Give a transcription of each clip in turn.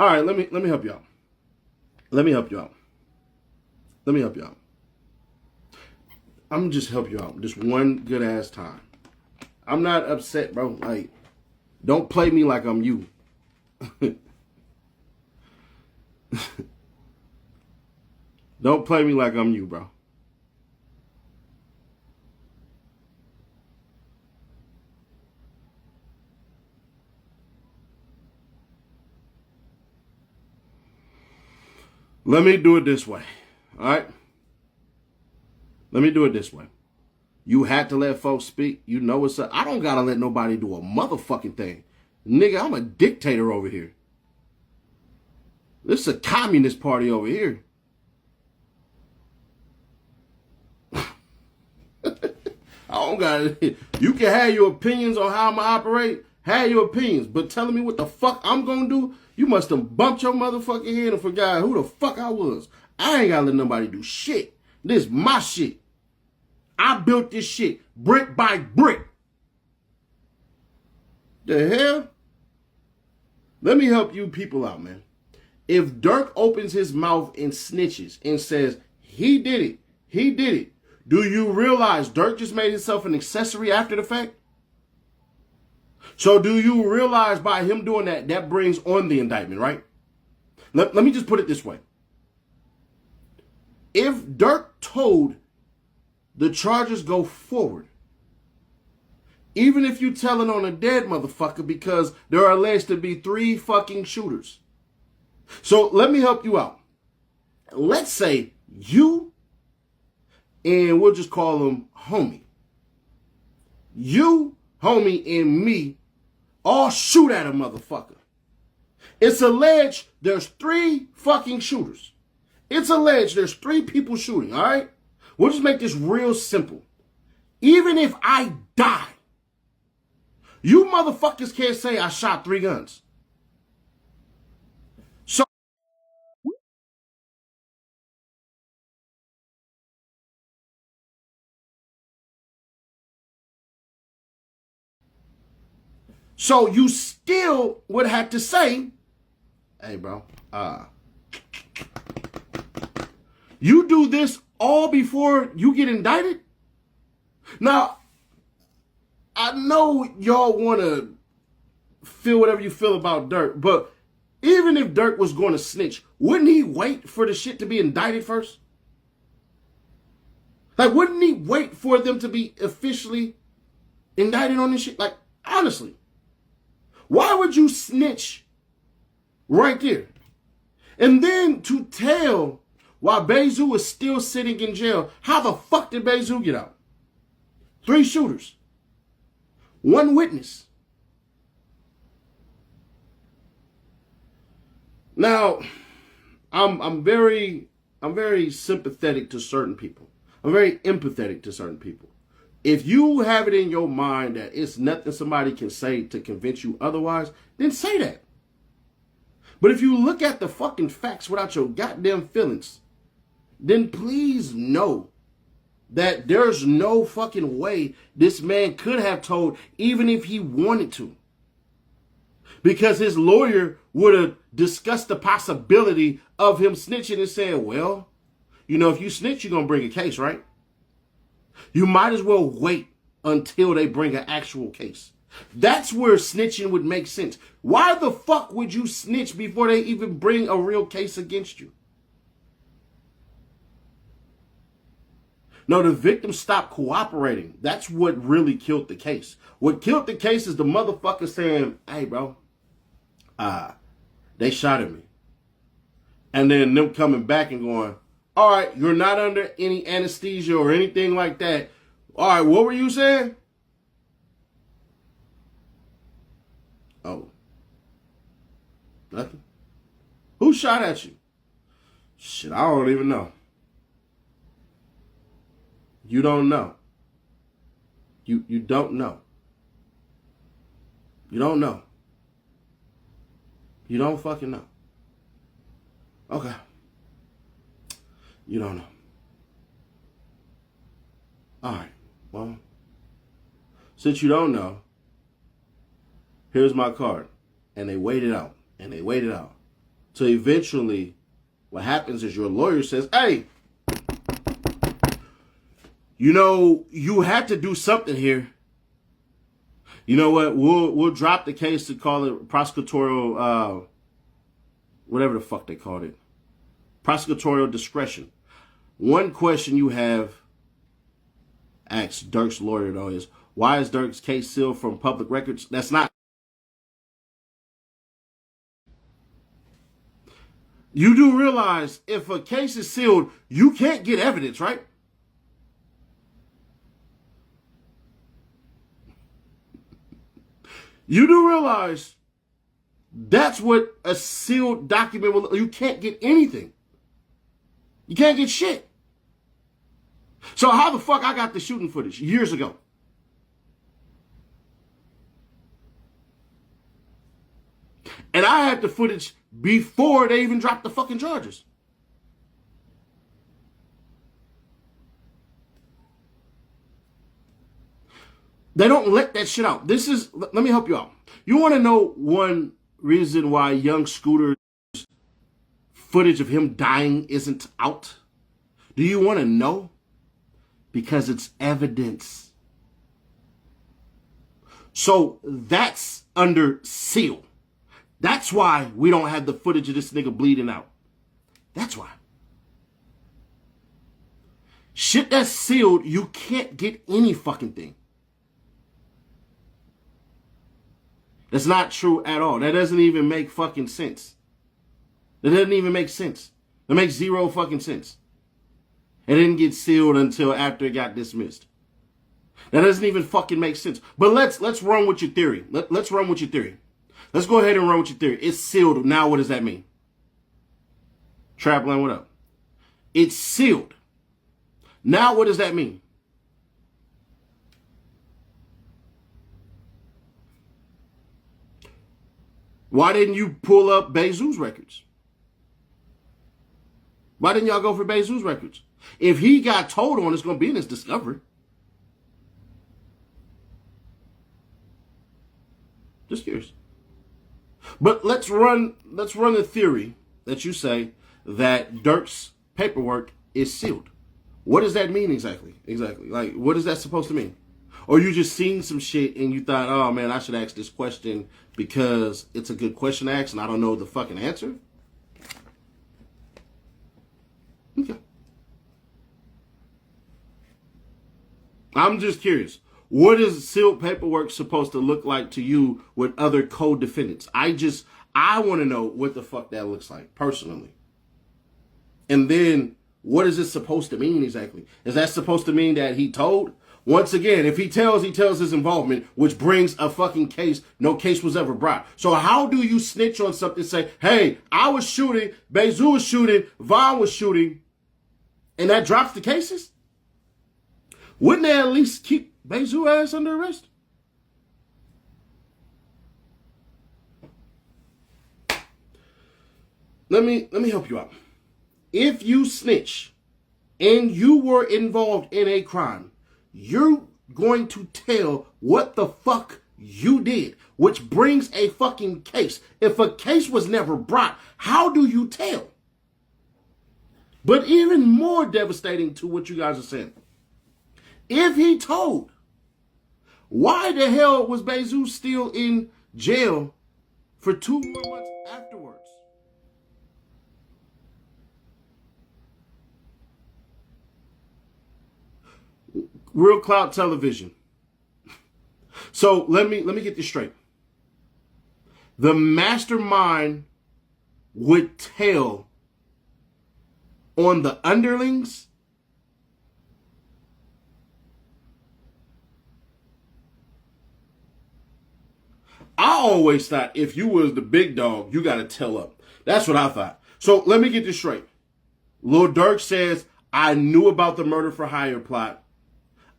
All right, let me help you out. Let me help you out. Let me help you out. I'm gonna just help you out just one good ass time. I'm not upset, bro. Like, don't play me like I'm you. Don't play me like I'm you, bro. Let me do it this way. All right? Let me do it this way. You had to let folks speak. You know what's up. I don't got to let nobody do a motherfucking thing. Nigga, I'm a dictator over here. This is a communist party over here. I don't got it. You can have your opinions on how I'm going to operate. Have your opinions. But telling me what the fuck I'm going to do, you must have bumped your motherfucking head and forgot who the fuck I was. I ain't got to let nobody do shit. This is my shit. I built this shit brick by brick. The hell? Let me help you people out, man. If Dirk opens his mouth and snitches and says, he did it, do you realize Dirk just made himself an accessory after the fact? So do you realize by him doing that, that brings on the indictment, right? Let me just put it this way. If Dirk told the charges go forward, even if you telling on a dead motherfucker because there are alleged to be 3 fucking shooters. So let me help you out. Let's say you, and we'll just call him homie. You, homie, and me all shoot at a motherfucker. It's alleged there's 3 fucking shooters. It's alleged there's 3 people shooting, all right? We'll just make this real simple. Even if I die, you motherfuckers can't say I shot 3 guns. So you still would have to say, hey, bro, you do this all before you get indicted? Now, I know y'all want to feel whatever you feel about Dirk, but even if Dirk was going to snitch, wouldn't he wait for the shit to be indicted first? Like, wouldn't he wait for them to be officially indicted on this shit? Like, honestly. Why would you snitch right there? And then to tell why Bezu is still sitting in jail, how the fuck did Bezu get out? 3 shooters. 1 witness. Now, I'm very sympathetic to certain people. I'm very empathetic to certain people. If you have it in your mind that it's nothing somebody can say to convince you otherwise, then say that. But if you look at the fucking facts without your goddamn feelings, then please know that there's no fucking way this man could have told, even if he wanted to. Because his lawyer would have discussed the possibility of him snitching and saying, well, you know, if you snitch, you're going to bring a case, right? You might as well wait until they bring an actual case. That's where snitching would make sense. Why the fuck would you snitch before they even bring a real case against you? No, the victim stopped cooperating. That's what really killed the case. What killed the case is the motherfucker saying, hey, bro, they shot at me. And then them coming back and going, all right, you're not under any anesthesia or anything like that. All right, what were you saying? Oh. Nothing. Who shot at you? Shit, I don't even know. You don't know. You don't know. You don't know. You don't fucking know. Okay. You don't know. All right. Well, since you don't know, here's my card. And they waited out. And they waited out. So eventually, what happens is your lawyer says, hey, you had to do something here. You know what? We'll drop the case to call it prosecutorial, whatever the fuck they called it. Prosecutorial discretion. One question you have asked Dirk's lawyer, though, is why is Dirk's case sealed from public records? That's not. You do realize if a case is sealed, you can't get evidence, right? You do realize that's what a sealed document will. You can't get anything. You can't get shit. So how the fuck I got the shooting footage years ago? And I had the footage before they even dropped the fucking charges. They don't let that shit out. Let me help you out. You want to know one reason why young Scooter's footage of him dying isn't out? Do you want to know? Because it's evidence. So that's under seal. That's why we don't have the footage of this nigga bleeding out. That's why. Shit that's sealed, you can't get any fucking thing. That's not true at all. That doesn't even make fucking sense. That doesn't even make sense. That makes zero fucking sense. It didn't get sealed until after it got dismissed. That doesn't even fucking make sense. But let's run with your theory. Let's run with your theory. Let's go ahead and run with your theory. It's sealed. Now what does that mean? Trapline, what up? It's sealed. Now what does that mean? Why didn't you pull up Bezos records? Why didn't y'all go for Bezos records? If he got told on, it's going to be in his discovery. Just curious. But let's run the theory that you say that Dirk's paperwork is sealed. What does that mean exactly? Exactly. Like, what is that supposed to mean? Or you just seen some shit and you thought, oh man, I should ask this question because it's a good question to ask and I don't know the fucking answer? Okay. I'm just curious. What is sealed paperwork supposed to look like to you with other co-defendants? I want to know what the fuck that looks like personally. And then what is it supposed to mean exactly? Is that supposed to mean that he told? Once again, if he tells his involvement, which brings a fucking case. No case was ever brought. So how do you snitch on something and say, hey, I was shooting, Bezos was shooting, Vaughn was shooting, and that drops the cases? Wouldn't they at least keep Bezos' ass under arrest? Let me help you out. If you snitch and you were involved in a crime, you're going to tell what the fuck you did, which brings a fucking case. If a case was never brought, how do you tell? But even more devastating to what you guys are saying, if he told, why the hell was Bezos still in jail for 2 more months afterwards? Real Clout Television. So let me get this straight. The mastermind would tell on the underlings. I always thought if you was the big dog, you got to tell up. That's what I thought. So let me get this straight. Lil Durk says, I knew about the murder for hire plot.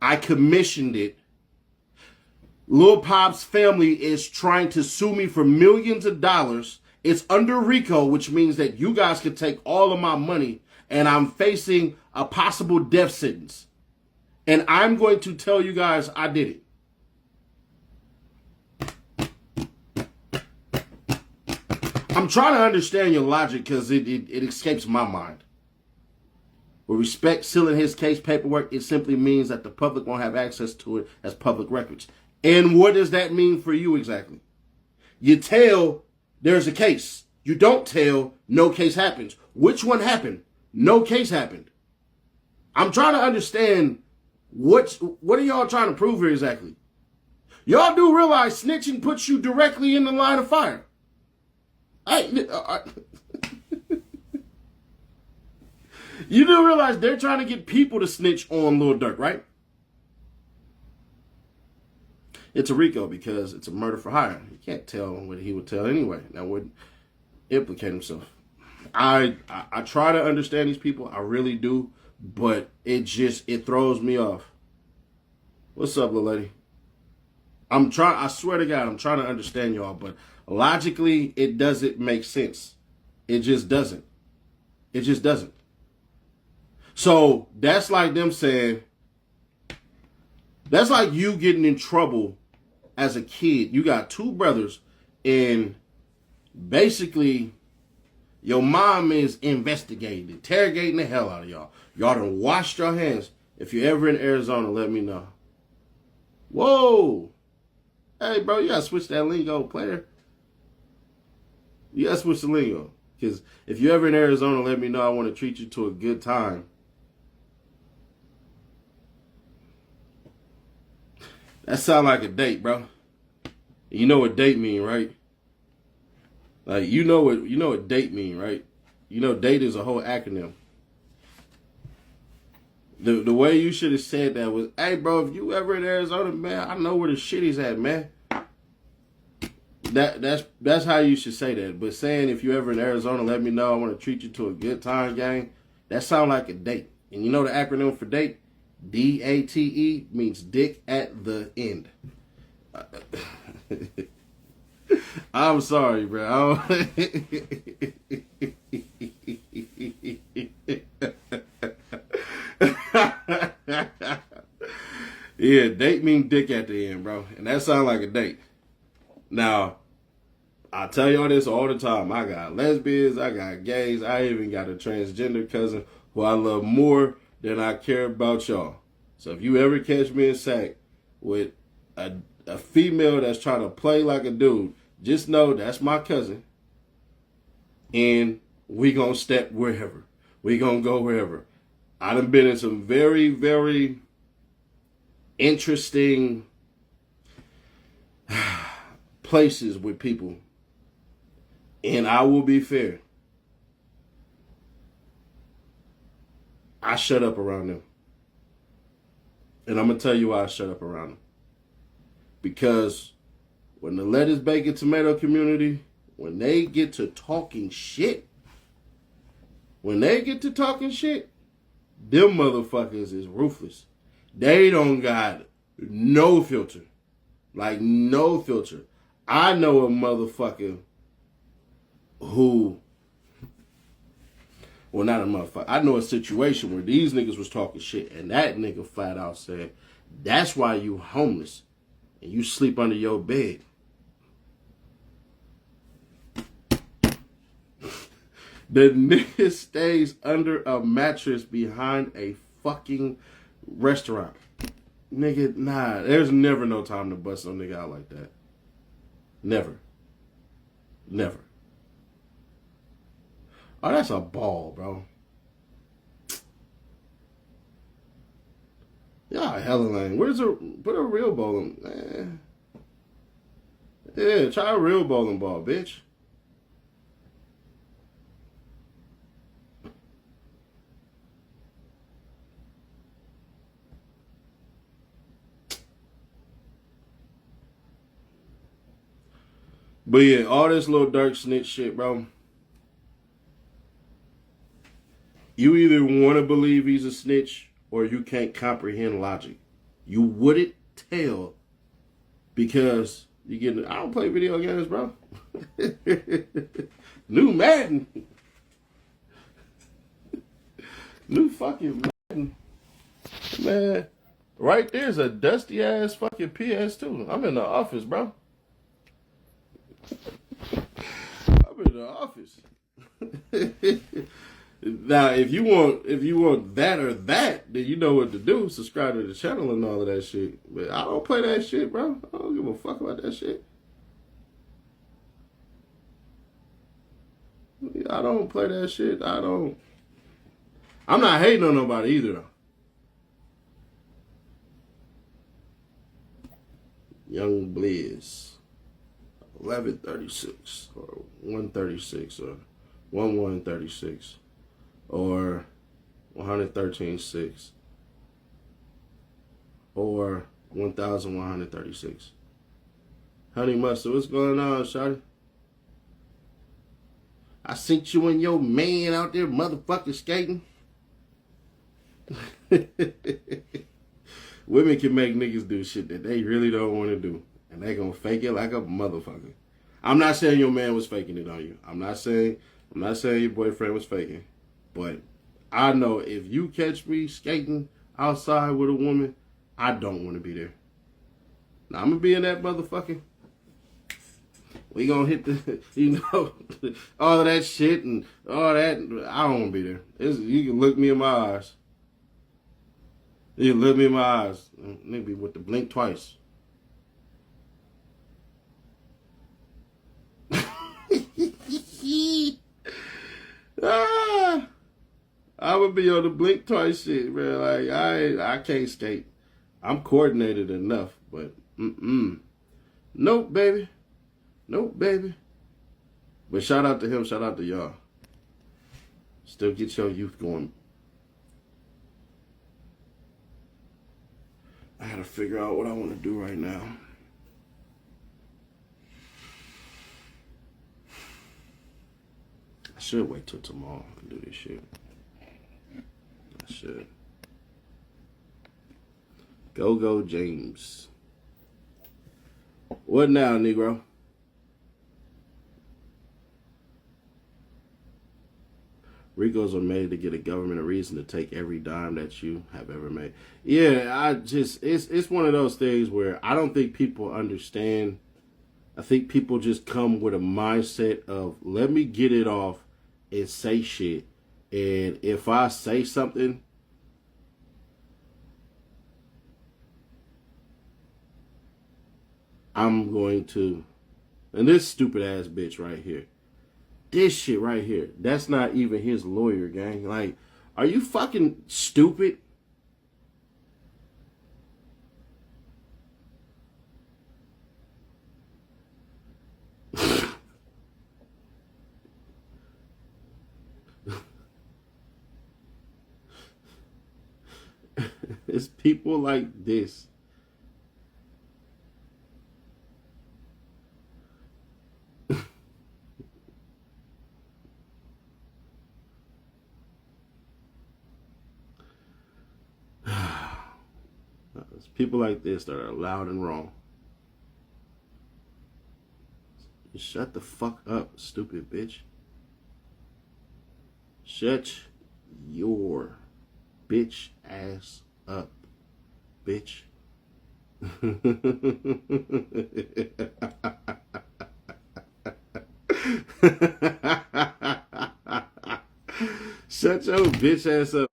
I commissioned it. Lil Pop's family is trying to sue me for millions of dollars. It's under RICO, which means that you guys could take all of my money, and I'm facing a possible death sentence. And I'm going to tell you guys I did it. I'm trying to understand your logic because it escapes my mind. With respect sealing his case paperwork, it simply means that the public won't have access to it as public records. And what does that mean for you exactly? You tell there's a case. You don't tell no case happens. Which one happened? No case happened. I'm trying to understand what are y'all trying to prove here exactly? Y'all do realize snitching puts you directly in the line of fire. You do realize they're trying to get people to snitch on Lil Durk, right? It's a RICO because it's a murder for hire. You can't tell what he would tell anyway. That would implicate himself. I try to understand these people. I really do. But it throws me off. What's up, little lady? I swear to God, I'm trying to understand y'all. But logically, it doesn't make sense. It just doesn't. It just doesn't. So that's like them saying, that's like you getting in trouble as a kid. You got two brothers and basically your mom is investigating, interrogating the hell out of y'all. Y'all done washed your hands. If you're ever in Arizona, let me know. Whoa. Hey, bro, you got to switch that lingo, player. You got to switch the lingo. Because if you're ever in Arizona, let me know. I want to treat you to a good time. That sound like a date, bro. You know what date mean, right? Like, you know what date mean, right? You know date is a whole acronym. The way you should have said that was, hey, bro, if you ever in Arizona, man, I know where the shitty's at, man. That's how you should say that. But saying if you ever in Arizona, let me know. I want to treat you to a good time, gang. That sound like a date. And you know the acronym for date? DATE means dick at the end. I'm sorry, bro. Yeah, date mean dick at the end, bro. And that sounds like a date. Now, I tell y'all this all the time. I got lesbians, I got gays, I even got a transgender cousin who I love more than I care about y'all. So if you ever catch me in sack with a female that's trying to play like a dude, just know that's my cousin. And we gonna step wherever. We gonna go wherever. I done been in some very, very interesting places with people. And I will be fair. I shut up around them. And I'm going to tell you why I shut up around them. Because when the lettuce, bacon, tomato community, when they get to talking shit, them motherfuckers is ruthless. They don't got no filter. Like, no filter. I know a motherfucker who... Well, not a motherfucker. I know a situation where these niggas was talking shit, and that nigga flat out said, that's why you homeless, and you sleep under your bed. The nigga stays under a mattress behind a fucking restaurant. Nigga, nah, there's never no time to bust no nigga out like that. Never. Never. Oh, that's a ball, bro. Y'all hella lame. Put a real bowling? Yeah, try a real bowling ball, bitch. But yeah, all this little Durk snitch shit, bro. You either want to believe he's a snitch or you can't comprehend logic. You wouldn't tell because you get. I don't play video games, bro. New Madden. New fucking Madden. Man, right there's a dusty ass fucking PS2. I'm in the office, bro. I'm in the office. Now, if you want that or that, then you know what to do. Subscribe to the channel and all of that shit. But I don't play that shit, bro. I don't give a fuck about that shit. I don't play that shit. I'm not hating on nobody either, though. Young Blizz. 1136 or 136 or 1136 or 113.6 or 1136. Honey Mustard, what's going on, shawty? I seen you and your man out there motherfucking skating. Women can make niggas do shit that they really don't want to do. And they gonna fake it like a motherfucker. I'm not saying your man was faking it on you. I'm not saying your boyfriend was faking. But I know if you catch me skating outside with a woman, I don't want to be there. Now I'm gonna be in that motherfucker. We gonna hit the, all of that shit and all that. I don't want to be there. You can look me in my eyes. You can look me in my eyes. Maybe with the blink twice. I would be on the blink twice shit, man. Like I can't skate. I'm coordinated enough, but nope, baby. Nope, baby. But shout out to him, shout out to y'all. Still get your youth going. I gotta figure out what I want to do right now. I should wait till tomorrow and do this shit. I should. Go James. What now, Negro? Ricos are made to get a government a reason to take every dime that you have ever made. Yeah, it's one of those things where I don't think people understand. I think people just come with a mindset of, let me get it off and say shit. And if I say something, I'm going to, and this stupid ass bitch right here, this shit right here, that's not even his lawyer, gang. Like, are you fucking stupid? It's people like this. It's people like this that are loud and wrong. Shut the fuck up, stupid bitch. Shut your bitch ass up, bitch. Shut your bitch ass up.